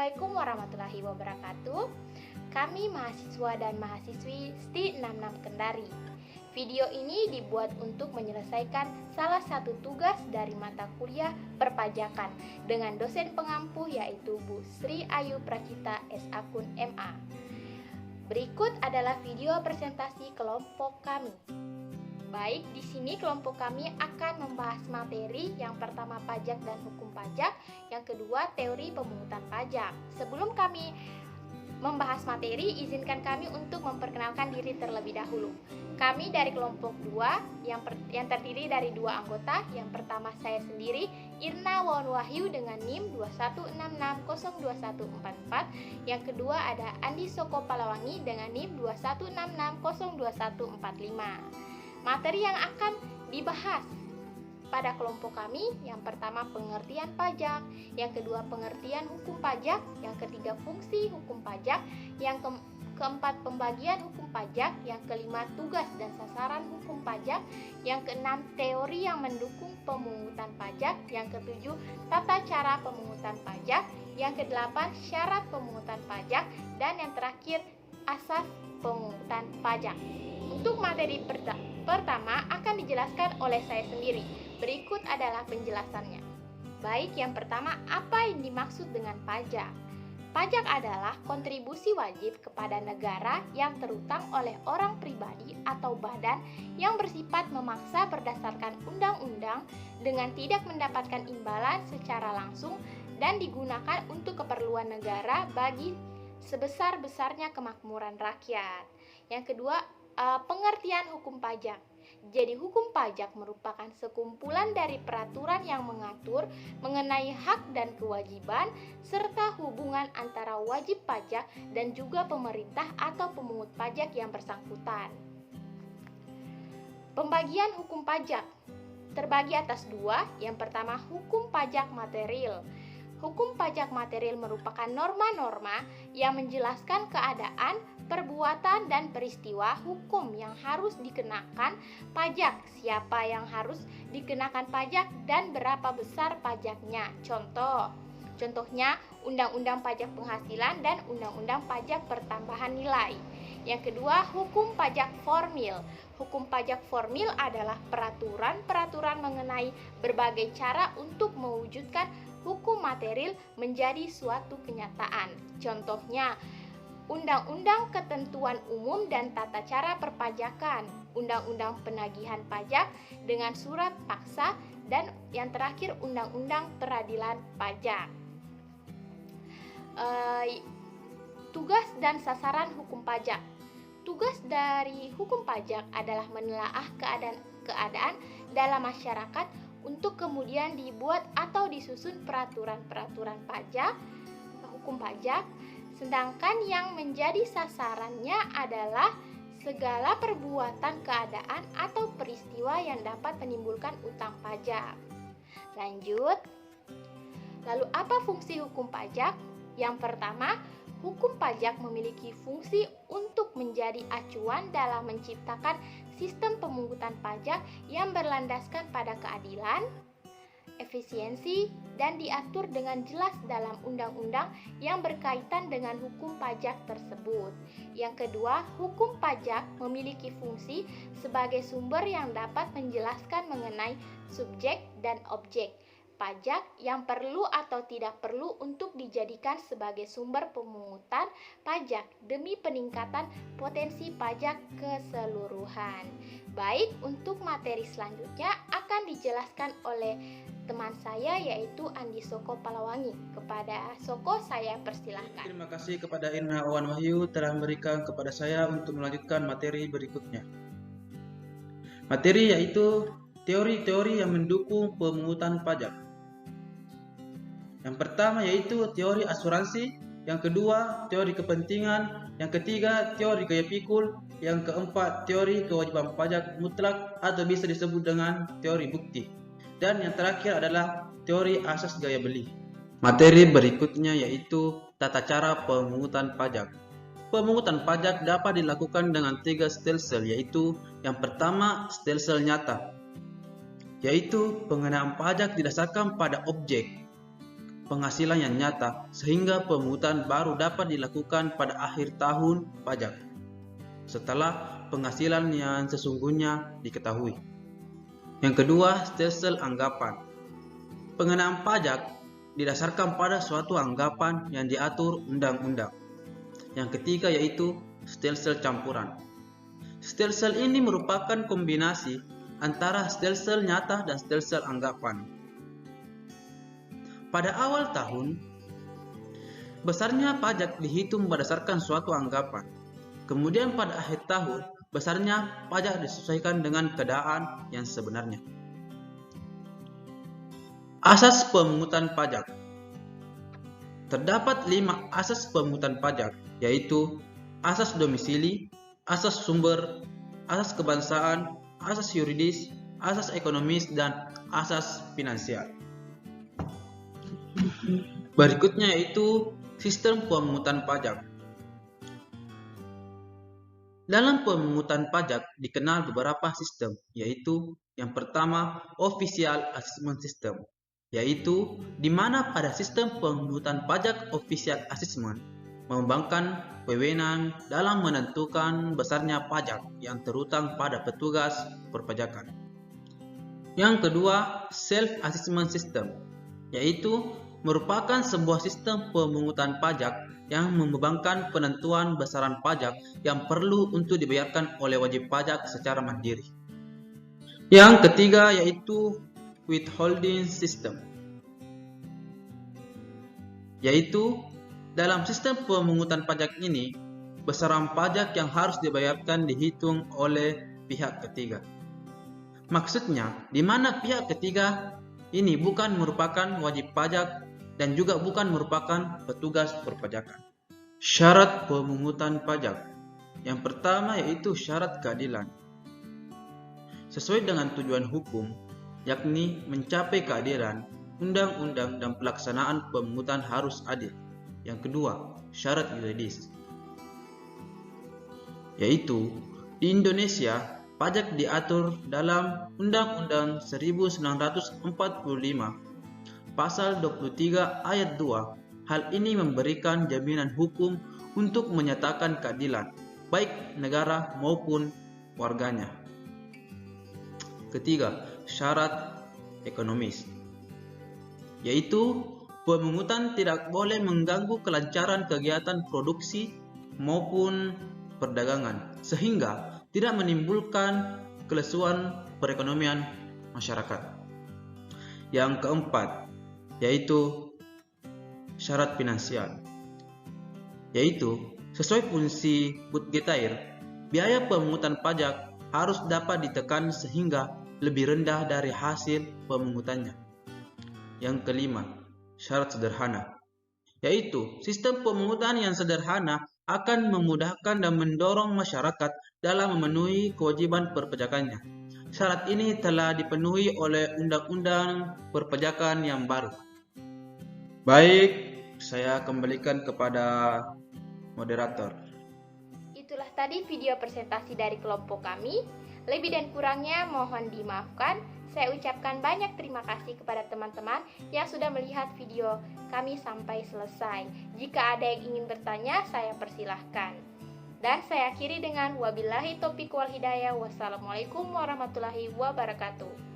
Assalamualaikum warahmatullahi wabarakatuh. Kami mahasiswa dan mahasiswi STI 66 Kendari. Video ini dibuat untuk menyelesaikan salah satu tugas dari mata kuliah perpajakan dengan dosen pengampu yaitu Bu Sri Ayu Pracita S.Akun MA. Berikut adalah video presentasi kelompok kami. Baik, di sini kelompok kami akan membahas materi yang pertama pajak dan hukum pajak, yang kedua teori pemungutan pajak. Sebelum kami membahas materi, izinkan kami untuk memperkenalkan diri terlebih dahulu. Kami dari kelompok 2 yang terdiri dari 2 anggota. Yang pertama saya sendiri, Irna Wawan Wahyu dengan NIM 21660214. Yang kedua ada Andi Soko Palawangi dengan NIM 21660214. Materi yang akan dibahas pada kelompok kami, yang pertama pengertian pajak, yang kedua pengertian hukum pajak, yang ketiga fungsi hukum pajak, yang keempat pembagian hukum pajak, yang kelima tugas dan sasaran hukum pajak, yang keenam teori yang mendukung pemungutan pajak, yang ketujuh tata cara pemungutan pajak, yang kedelapan syarat pemungutan pajak, dan yang terakhir asas pemungutan pajak. Untuk materi pertama akan dijelaskan oleh saya sendiri. Berikut adalah penjelasannya. Baik, yang pertama, apa yang dimaksud dengan pajak? Pajak adalah kontribusi wajib kepada negara yang terutang oleh orang pribadi atau badan yang bersifat memaksa berdasarkan undang-undang dengan tidak mendapatkan imbalan secara langsung dan digunakan untuk keperluan negara bagi sebesar-besarnya kemakmuran rakyat. Yang kedua, pengertian hukum pajak. Jadi hukum pajak merupakan sekumpulan dari peraturan yang mengatur mengenai hak dan kewajiban serta hubungan antara wajib pajak dan juga pemerintah atau pemungut pajak yang bersangkutan. Pembagian hukum pajak terbagi atas 2. Yang pertama, hukum pajak material. Hukum pajak material merupakan norma-norma yang menjelaskan keadaan, perbuatan, dan peristiwa hukum yang harus dikenakan pajak, siapa yang harus dikenakan pajak, dan berapa besar pajaknya. Contohnya Undang-Undang Pajak Penghasilan dan Undang-Undang Pajak Pertambahan Nilai. Yang kedua, hukum pajak formil. Hukum pajak formil adalah peraturan-peraturan mengenai berbagai cara untuk mewujudkan hukum material menjadi suatu kenyataan. Contohnya, Undang-Undang Ketentuan Umum dan Tata Cara Perpajakan, Undang-Undang Penagihan Pajak dengan Surat Paksa, dan yang terakhir Undang-Undang Peradilan Pajak. Tugas dan sasaran hukum pajak. Tugas dari hukum pajak adalah menelaah keadaan dalam masyarakat untuk kemudian dibuat atau disusun peraturan-peraturan pajak, hukum pajak, sedangkan yang menjadi sasarannya adalah segala perbuatan, keadaan, atau peristiwa yang dapat menimbulkan utang pajak. Lanjut. Lalu apa fungsi hukum pajak? Yang pertama, hukum pajak memiliki fungsi untuk menjadi acuan dalam menciptakan sistem pemungutan pajak yang berlandaskan pada keadilan, efisiensi, dan diatur dengan jelas dalam undang-undang yang berkaitan dengan hukum pajak tersebut. Yang kedua, hukum pajak memiliki fungsi sebagai sumber yang dapat menjelaskan mengenai subjek dan objek pajak yang perlu atau tidak perlu untuk dijadikan sebagai sumber pemungutan pajak demi peningkatan potensi pajak keseluruhan. Baik, untuk materi selanjutnya akan dijelaskan oleh teman saya yaitu Andi Soko Palawangi. Kepada Soko saya persilahkan. Terima kasih kepada Irna Wawan Wahyu telah memberikan kepada saya untuk melanjutkan materi berikutnya. Materi yaitu teori-teori yang mendukung pemungutan pajak. Yang pertama yaitu teori asuransi, yang kedua teori kepentingan, yang ketiga teori gaya pikul, yang keempat teori kewajiban pajak mutlak atau bisa disebut dengan teori bukti, dan yang terakhir adalah teori asas gaya beli. Materi berikutnya yaitu tata cara pemungutan pajak. Pemungutan pajak dapat dilakukan dengan 3 stelsel, yaitu yang pertama stelsel nyata, yaitu pengenaan pajak didasarkan pada objek. penghasilan yang nyata sehingga pemungutan baru dapat dilakukan pada akhir tahun pajak setelah penghasilan yang sesungguhnya diketahui. Yang kedua, stelsel anggapan. Pengenaan pajak didasarkan pada suatu anggapan yang diatur undang-undang. Yang ketiga yaitu stelsel campuran. Stelsel ini merupakan kombinasi antara stelsel nyata dan stelsel anggapan. Pada awal tahun, besarnya pajak dihitung berdasarkan suatu anggapan. Kemudian pada akhir tahun, besarnya pajak disesuaikan dengan keadaan yang sebenarnya. Asas pemungutan pajak. Terdapat 5 asas pemungutan pajak, yaitu asas domisili, asas sumber, asas kebangsaan, asas yuridis, asas ekonomis, dan asas finansial. Berikutnya yaitu sistem pemungutan pajak. Dalam pemungutan pajak dikenal beberapa sistem, yaitu yang pertama Official Assessment System, yaitu di mana pada sistem pemungutan pajak Official Assessment mengembangkan wewenang dalam menentukan besarnya pajak yang terutang pada petugas perpajakan. Yang kedua, Self Assessment System, yaitu merupakan sebuah sistem pemungutan pajak yang membebankan penentuan besaran pajak yang perlu untuk dibayarkan oleh wajib pajak secara mandiri. Yang ketiga yaitu Withholding System, yaitu dalam sistem pemungutan pajak ini, besaran pajak yang harus dibayarkan dihitung oleh pihak ketiga. Maksudnya, di mana pihak ketiga ini bukan merupakan wajib pajak dan juga bukan merupakan petugas perpajakan. Syarat pemungutan pajak. Yang pertama yaitu syarat keadilan. Sesuai dengan tujuan hukum, yakni mencapai keadilan, undang-undang dan pelaksanaan pemungutan harus adil. Yang kedua, syarat yuridis. Yaitu, di Indonesia, pajak diatur dalam Undang-Undang 1945 Pasal 23 ayat 2, hal ini memberikan jaminan hukum untuk menyatakan keadilan, baik negara maupun warganya. Ketiga, syarat ekonomis, yaitu pemungutan tidak boleh mengganggu kelancaran kegiatan produksi maupun perdagangan, sehingga tidak menimbulkan kelesuan perekonomian masyarakat. Yang keempat, yaitu syarat finansial, yaitu sesuai fungsi budgetair, biaya pemungutan pajak harus dapat ditekan sehingga lebih rendah dari hasil pemungutannya. Yang kelima, syarat sederhana, yaitu sistem pemungutan yang sederhana akan memudahkan dan mendorong masyarakat dalam memenuhi kewajiban perpajakannya. Syarat ini telah dipenuhi oleh Undang-Undang Perpajakan yang baru. Baik, saya kembalikan kepada moderator. Itulah tadi video presentasi dari kelompok kami. Lebih dan kurangnya mohon dimaafkan. Saya ucapkan banyak terima kasih kepada teman-teman yang sudah melihat video kami sampai selesai. Jika ada yang ingin bertanya, saya persilahkan. Dan saya akhiri dengan wabillahi taufiq wal hidayah. Wassalamualaikum warahmatullahi wabarakatuh.